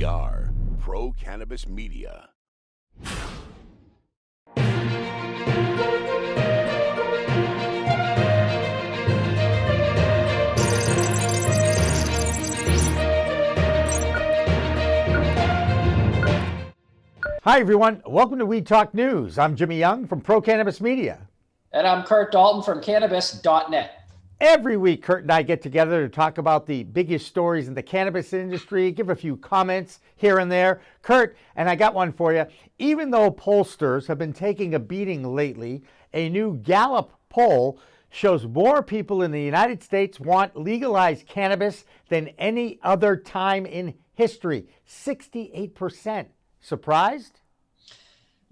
We are Pro Cannabis Media. Hi, everyone. Welcome to Weed Talk News. I'm Jimmy Young from Pro Cannabis Media. And I'm Curt Dalton from Cannabis.net. Every week, Curt and I get together to talk about the biggest stories in the cannabis industry, give a few comments here and there. Curt, and I got one for you. Even though pollsters have been taking a beating lately, a new Gallup poll shows more people in the United States want legalized cannabis than any other time in history. 68%. Surprised?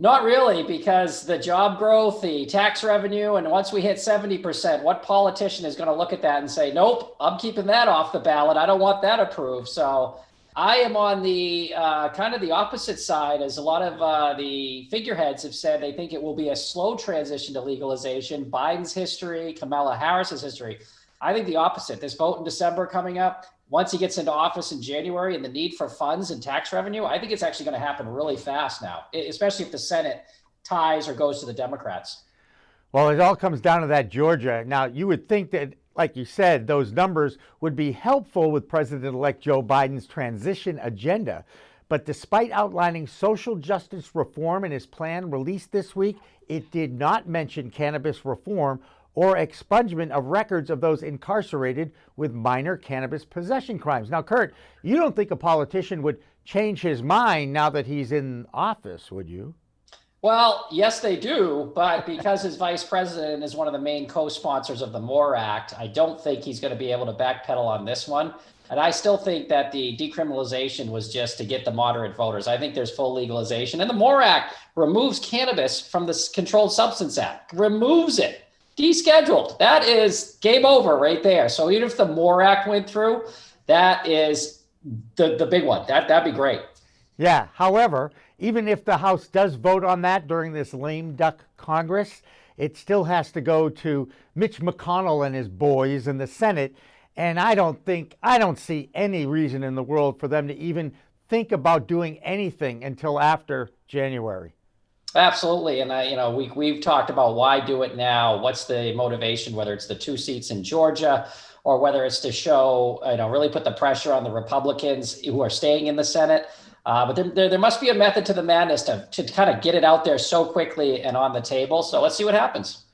Not really, because the job growth, the tax revenue, and once we hit 70%, what politician is going to look at that and say, nope, I'm keeping that off the ballot. I don't want that approved. So I am on the kind of the opposite side, as a lot of the figureheads have said they think it will be a slow transition to legalization. Biden's history, Kamala Harris's history. I think the opposite. This vote in December coming up, once he gets into office in January, and the need for funds and tax revenue, I think it's actually going to happen really fast now, especially if the Senate ties or goes to the Democrats. Well, it all comes down to that Georgia. Now, you would think that, like you said, those numbers would be helpful with President-elect Joe Biden's transition agenda. But despite outlining social justice reform in his plan released this week, it did not mention cannabis reform or expungement of records of those incarcerated with minor cannabis possession crimes. Now, Curt, you don't think a politician would change his mind now that he's in office, would you? Well, yes, they do. But because his vice president is one of the main co-sponsors of the MORE Act, I don't think he's going to be able to backpedal on this one. And I still think that the decriminalization was just to get the moderate voters. I think there's full legalization. And the MORE Act removes cannabis from the Controlled Substance Act, removes it. Descheduled. That is game over right there. So even if the MORE Act went through, that is the big one. That'd be great. Yeah. However, even if the House does vote on that during this lame duck Congress, it still has to go to Mitch McConnell and his boys in the Senate. And I don't see any reason in the world for them to even think about doing anything until after January. Absolutely. And, we've talked about why do it now? What's the motivation, whether it's the 2 seats in Georgia or whether it's to show, really put the pressure on the Republicans who are staying in the Senate. But there must be a method to the madness to kind of get it out there so quickly and on the table. So let's see what happens.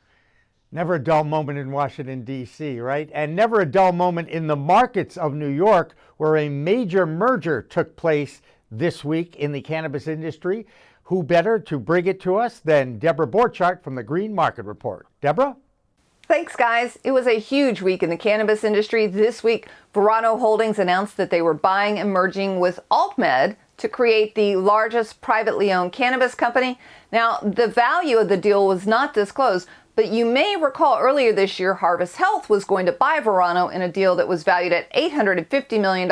Never a dull moment in Washington, D.C., right? And never a dull moment in the markets of New York, where a major merger took place this week in the cannabis industry. Who better to bring it to us than Deb Borchardt from the Green Market Report? Deborah? Thanks, guys. It was a huge week in the cannabis industry. This week, Verano Holdings announced that they were buying and merging with AltMed to create the largest privately owned cannabis company. Now, the value of the deal was not disclosed, but you may recall earlier this year, Harvest Health was going to buy Verano in a deal that was valued at $850 million,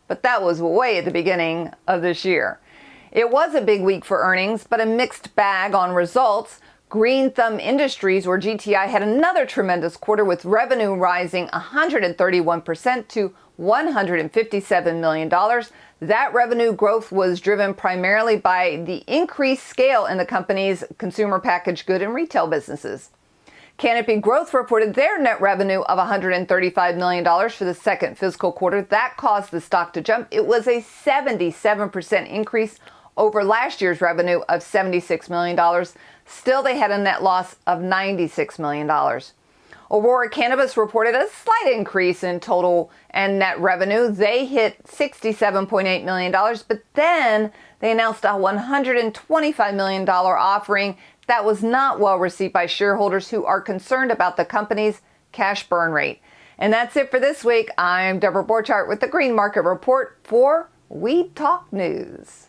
but that was way at the beginning of this year. It was a big week for earnings, but a mixed bag on results. Green Thumb Industries, or GTI, had another tremendous quarter with revenue rising 131% to $157 million. That revenue growth was driven primarily by the increased scale in the company's consumer packaged good and retail businesses. Canopy Growth reported their net revenue of $135 million for the second fiscal quarter. That caused the stock to jump. It was a 77% increase over last year's revenue of $76 million. Still, they had a net loss of $96 million. Aurora Cannabis reported a slight increase in total and net revenue. They hit $67.8 million, but then they announced a $125 million offering that was not well received by shareholders who are concerned about the company's cash burn rate. And that's it for this week. I'm Deb Borchardt with the Green Market Report for Weed Talk News.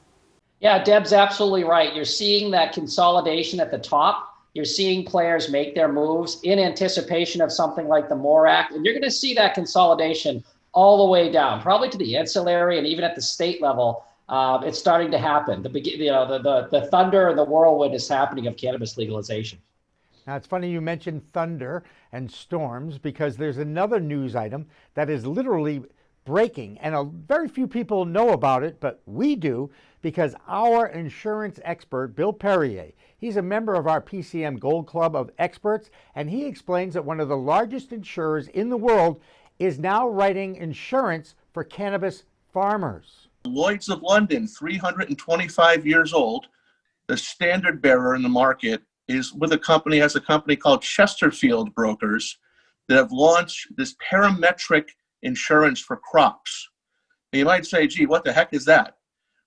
Yeah, Deb's absolutely right. You're seeing that consolidation at the top. You're seeing players make their moves in anticipation of something like the MORE Act. And you're going to see that consolidation all the way down, probably to the ancillary and even at the state level. It's starting to happen. The thunder and the whirlwind is happening of cannabis legalization. Now, it's funny you mentioned thunder and storms because there's another news item that is literally breaking, and very few people know about it, but we do because our insurance expert, Bill Perrier, he's a member of our PCM Gold Club of experts, and he explains that one of the largest insurers in the world is now writing insurance for cannabis farmers. Lloyd's of London, 325 years old, the standard bearer in the market, is with a company called Chesterfield Brokers that have launched this parametric insurance for crops. And you might say, gee, what the heck is that?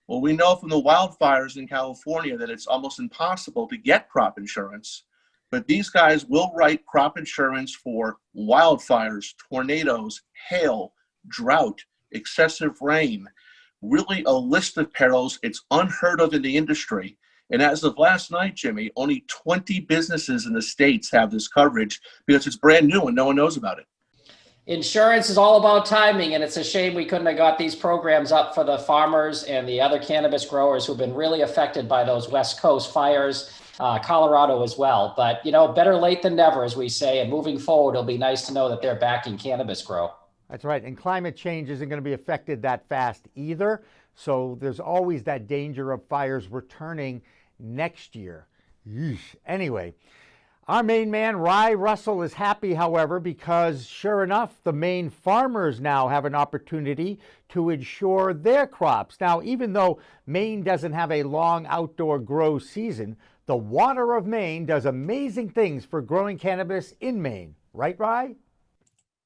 Well, we know from the wildfires in California that it's almost impossible to get crop insurance, but these guys will write crop insurance for wildfires, tornadoes, hail, drought, excessive rain, really a list of perils. It's unheard of in the industry. And as of last night, Jimmy, only 20 businesses in the States have this coverage because it's brand new and no one knows about it. Insurance is all about timing, and it's a shame we couldn't have got these programs up for the farmers and the other cannabis growers who've been really affected by those West Coast fires, Colorado as well. But, better late than never, as we say, and moving forward, it'll be nice to know that they're backing cannabis grow. That's right, and climate change isn't going to be affected that fast either, so there's always that danger of fires returning next year. Yeesh. Anyway, our Maine man, Rye Russell, is happy, however, because sure enough, the Maine farmers now have an opportunity to insure their crops. Now, even though Maine doesn't have a long outdoor grow season, the water of Maine does amazing things for growing cannabis in Maine. Right, Rye?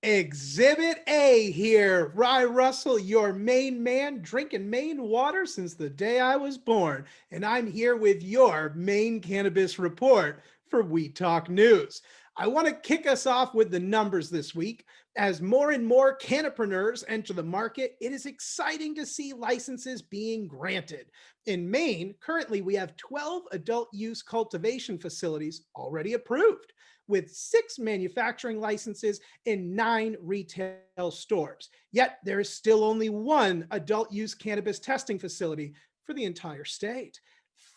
Exhibit A here. Rye Russell, your Maine man, drinking Maine water since the day I was born. And I'm here with your Maine Cannabis Report for Weed Talk News. I want to kick us off with the numbers this week. As more and more cannapreneurs enter the market, it is exciting to see licenses being granted. In Maine, currently we have 12 adult use cultivation facilities already approved, with 6 manufacturing licenses and 9 retail stores. Yet there is still only 1 adult use cannabis testing facility for the entire state.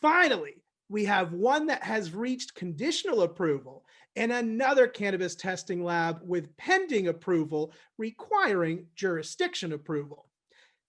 Finally, we have one that has reached conditional approval and another cannabis testing lab with pending approval requiring jurisdiction approval.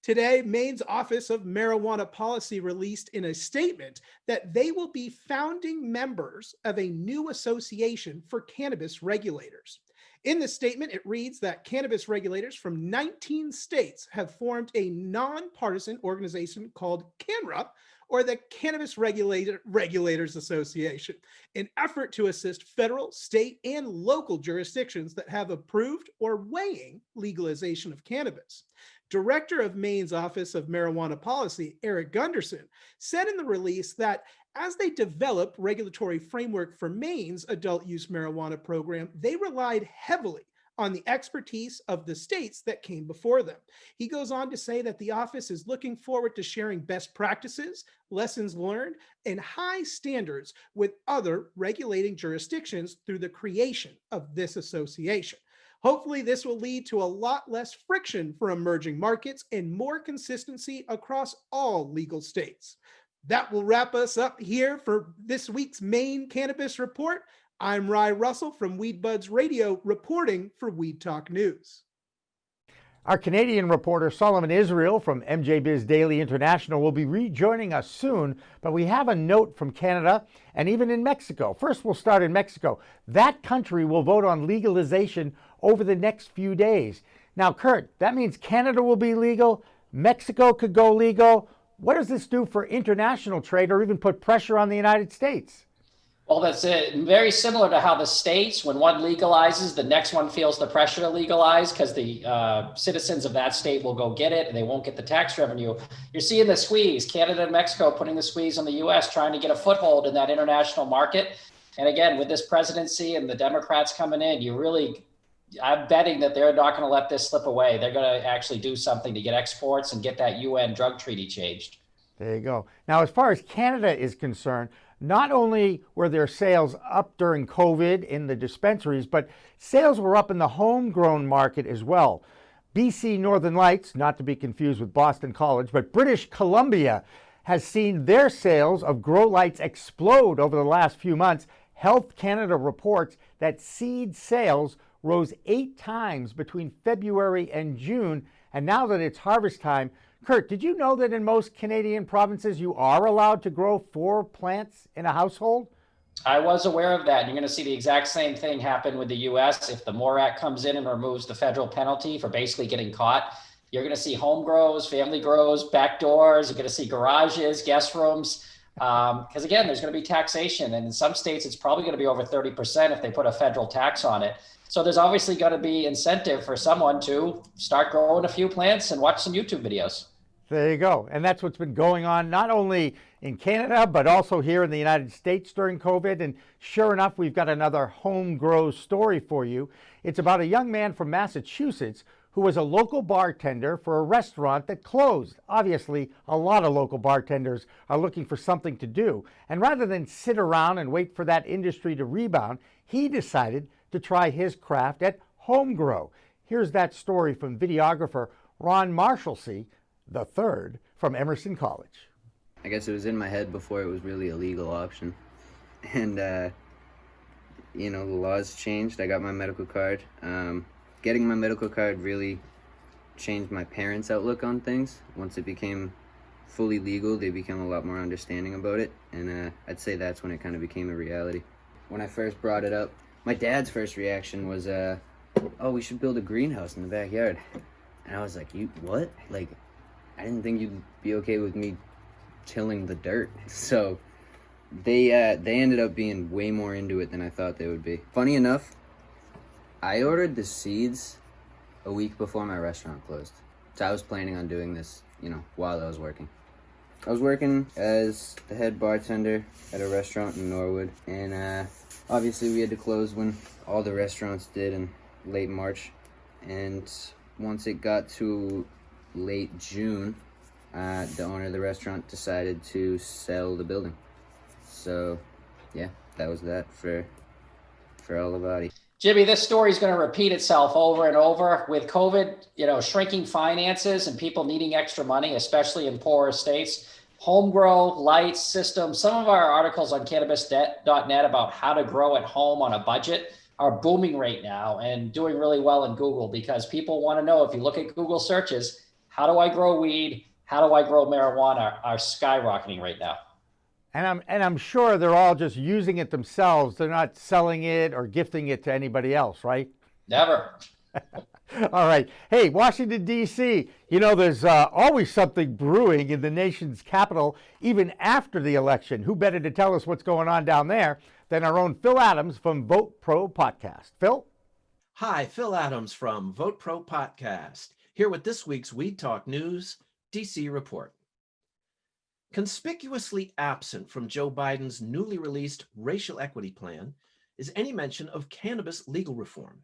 Today, Maine's Office of Marijuana Policy released in a statement that they will be founding members of a new association for cannabis regulators. In the statement, it reads that cannabis regulators from 19 states have formed a nonpartisan organization called CANRA, or the Cannabis Regulators Association, an effort to assist federal, state, and local jurisdictions that have approved or weighing legalization of cannabis. Director of Maine's Office of Marijuana Policy, Eric Gunderson, said in the release that as they developed regulatory framework for Maine's adult use marijuana program, they relied heavily on the expertise of the states that came before them. He goes on to say that the office is looking forward to sharing best practices, lessons learned, and high standards with other regulating jurisdictions through the creation of this association. Hopefully, this will lead to a lot less friction for emerging markets and more consistency across all legal states. That will wrap us up here for this week's Maine Cannabis Report. I'm Rye Russell from Weed Buds Radio reporting for Weed Talk News. Our Canadian reporter Solomon Israel from MJ Biz Daily International will be rejoining us soon, but we have a note from Canada and even in Mexico. First, we'll start in Mexico. That country will vote on legalization over the next few days. Now, Curt, that means Canada will be legal, Mexico could go legal. What does this do for international trade or even put pressure on the United States? Well, that's it. Very similar to how the states, when one legalizes, the next one feels the pressure to legalize because the citizens of that state will go get it and they won't get the tax revenue. You're seeing the squeeze, Canada and Mexico putting the squeeze on the U.S., trying to get a foothold in that international market. And again, with this presidency and the Democrats coming in, I'm betting that they're not going to let this slip away. They're going to actually do something to get exports and get that UN drug treaty changed. There you go. Now, as far as Canada is concerned, not only were their sales up during COVID in the dispensaries, but sales were up in the homegrown market as well. BC Northern Lights, not to be confused with Boston College, but British Columbia has seen their sales of grow lights explode over the last few months. Health Canada reports that seed sales rose 8 times between February and June And now that it's harvest time, Curt, did you know that in most Canadian provinces you are allowed to grow 4 plants in a household? I was aware of that. You're going to see the exact same thing happen with the US. If the MORE Act comes in and removes the federal penalty for basically getting caught, you're going to see home grows, family grows, back doors. You're going to see garages, guest rooms. Because again, there's going to be taxation. And in some states, it's probably going to be over 30% if they put a federal tax on it. So there's obviously going to be incentive for someone to start growing a few plants and watch some YouTube videos. There you go. And that's what's been going on not only in Canada, but also here in the United States during COVID. And sure enough, we've got another home grow story for you. It's about a young man from Massachusetts who was a local bartender for a restaurant that closed. Obviously, a lot of local bartenders are looking for something to do. And rather than sit around and wait for that industry to rebound, he decided to try his craft at home grow. Here's that story from videographer Ron Marshalsea the third from Emerson College. I guess it was in my head before it was really a legal option. And, the laws changed. I got my medical card. Getting my medical card really changed my parents' outlook on things. Once it became fully legal, they became a lot more understanding about it. And I'd say that's when it kind of became a reality. When I first brought it up, my dad's first reaction was, oh, we should build a greenhouse in the backyard. And I was like, you what? Like, I didn't think you'd be okay with me tilling the dirt. So they ended up being way more into it than I thought they would be. Funny enough, I ordered the seeds a week before my restaurant closed. So I was planning on doing this, while I was working. I was working as the head bartender at a restaurant in Norwood. And obviously we had to close when all the restaurants did in late March. And once it got to late June, the owner of the restaurant decided to sell the building. So, yeah, that was that for all about it. Jimmy, this story is going to repeat itself over and over with COVID, shrinking finances and people needing extra money, especially in poorer states. Home grow, lights, systems. Some of our articles on cannabis.net about how to grow at home on a budget are booming right now and doing really well in Google because people want to know, if you look at Google searches, how do I grow weed? How do I grow marijuana? Are skyrocketing right now. And I'm sure they're all just using it themselves. They're not selling it or gifting it to anybody else, right? Never. All right. Hey, Washington, D.C., there's always something brewing in the nation's capital, even after the election. Who better to tell us what's going on down there than our own Phil Adams from Vote Pro Podcast. Phil? Hi, Phil Adams from Vote Pro Podcast, here with this week's Weed Talk News DC report. Conspicuously absent from Joe Biden's newly released racial equity plan is any mention of cannabis legal reform.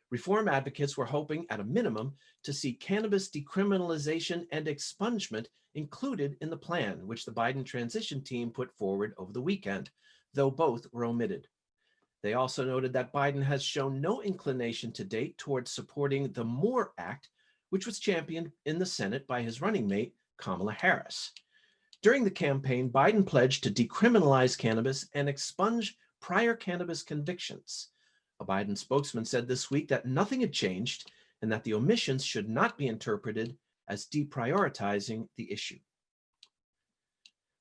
Reform advocates were hoping, at a minimum, to see cannabis decriminalization and expungement included in the plan, which the Biden transition team put forward over the weekend, though both were omitted. They also noted that Biden has shown no inclination to date towards supporting the MORE Act, which was championed in the Senate by his running mate, Kamala Harris. During the campaign, Biden pledged to decriminalize cannabis and expunge prior cannabis convictions. A Biden spokesman said this week that nothing had changed and that the omissions should not be interpreted as deprioritizing the issue.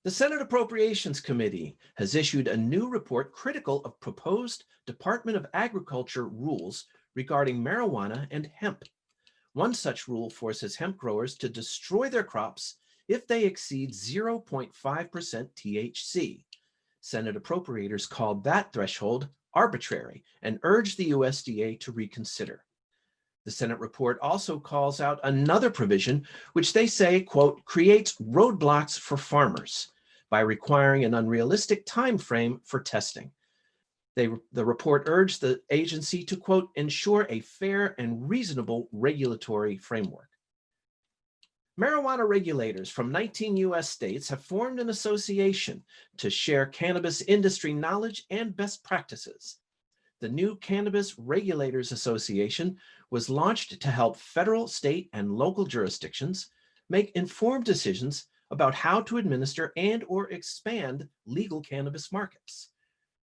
The Senate Appropriations Committee has issued a new report critical of proposed Department of Agriculture rules regarding marijuana and hemp. One such rule forces hemp growers to destroy their crops if they exceed 0.5% THC. Senate appropriators called that threshold arbitrary and urged the USDA to reconsider. The Senate report also calls out another provision, which they say, quote, creates roadblocks for farmers by requiring an unrealistic time frame for testing. The report urged the agency to, quote, ensure a fair and reasonable regulatory framework. Marijuana regulators from 19 U.S. states have formed an association to share cannabis industry knowledge and best practices. The new Cannabis Regulators Association was launched to help federal, state, and local jurisdictions make informed decisions about how to administer and or expand legal cannabis markets.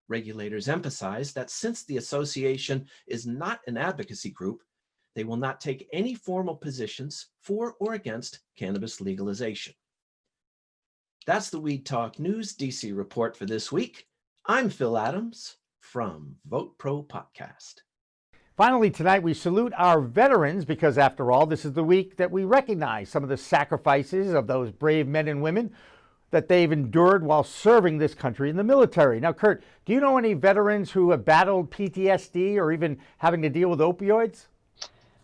Regulators emphasize that since the association is not an advocacy group, they will not take any formal positions for or against cannabis legalization. That's the Weed Talk News DC report for this week. I'm Phil Adams from Vote Pro Podcast. Finally, tonight we salute our veterans because, after all, this is the week that we recognize some of the sacrifices of those brave men and women that they've endured while serving this country in the military. Now, Curt, do you know any veterans who have battled PTSD or even having to deal with opioids?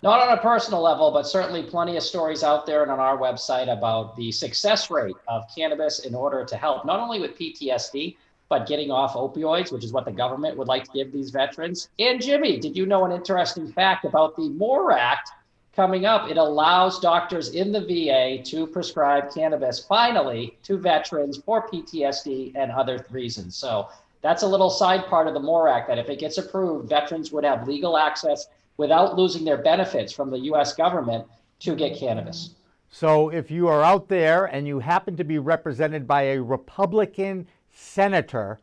Not on a personal level, but certainly plenty of stories out there and on our website about the success rate of cannabis in order to help not only with PTSD, but getting off opioids, which is what the government would like to give these veterans. And Jimmy, did you know an interesting fact about the MORE Act coming up? It allows doctors in the VA to prescribe cannabis finally to veterans for PTSD and other reasons. So that's a little side part of the MORE Act, that if it gets approved, veterans would have legal access without losing their benefits from the US government to get cannabis. So if you are out there and you happen to be represented by a Republican senator,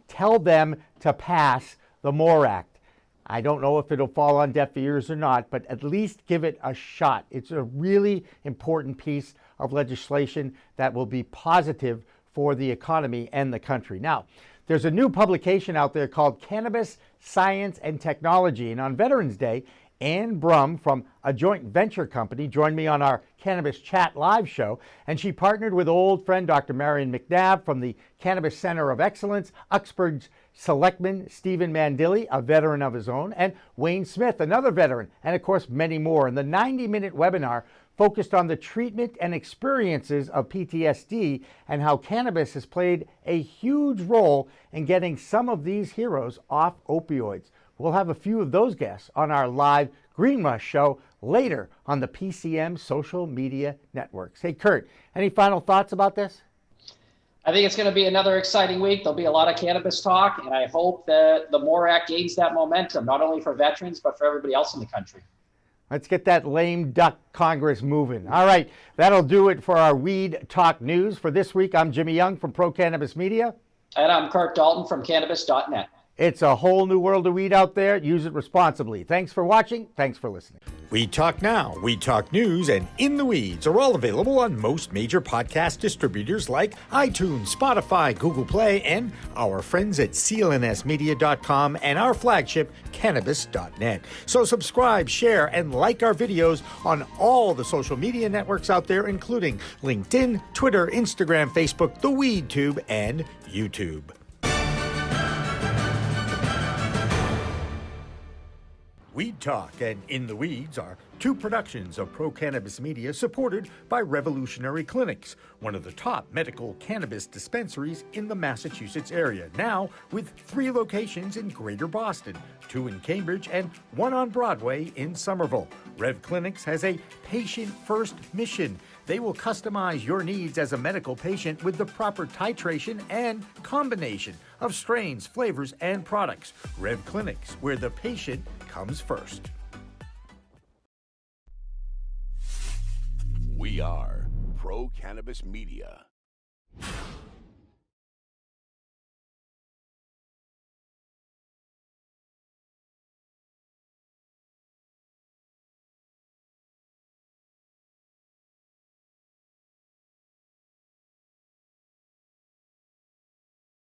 tell them to pass the MORE Act. I don't know if it'll fall on deaf ears or not, but at least give it a shot. It's a really important piece of legislation that will be positive for the economy and the country. Now, there's a new publication out there called Cannabis, Science, and Technology. And on Veterans Day, Ann Brum from a joint venture company joined me on our Cannabis Chat live show, and she partnered with old friend Dr. Marion McNabb from the Cannabis Center of Excellence, Uxbridge Selectman Stephen Mandilli, a veteran of his own, and Wayne Smith, another veteran, and of course many more. And the 90-minute webinar focused on the treatment and experiences of PTSD and how cannabis has played a huge role in getting some of these heroes off opioids. We'll have a few of those guests on our live Green Rush show later on the PCM social media networks. Hey, Curt, any final thoughts about this? I think it's going to be another exciting week. There'll be a lot of cannabis talk, and I hope that the MORE Act gains that momentum, not only for veterans, but for everybody else in the country. Let's get that lame duck Congress moving. All right, that'll do it for our Weed Talk News. For this week, I'm Jimmy Young from Pro Cannabis Media. And I'm Curt Dalton from Cannabis.net. It's a whole new world of weed out there. Use it responsibly. Thanks for watching. Thanks for listening. Weed Talk Now, Weed Talk News, and In the Weeds are all available on most major podcast distributors like iTunes, Spotify, Google Play, and our friends at clnsmedia.com and our flagship, Cannabis.net. So subscribe, share, and like our videos on all the social media networks out there, including LinkedIn, Twitter, Instagram, Facebook, the WeedTube, and YouTube. Weed Talk and In the Weeds are two productions of Pro Cannabis Media supported by Revolutionary Clinics, one of the top medical cannabis dispensaries in the Massachusetts area, now with 3 locations in Greater Boston, 2 in Cambridge and 1 on Broadway in Somerville. Rev Clinics has a patient-first mission. They will customize your needs as a medical patient with the proper titration and combination of strains, flavors, and products. Rev Clinics, where the patient comes first. We are Pro Cannabis Media.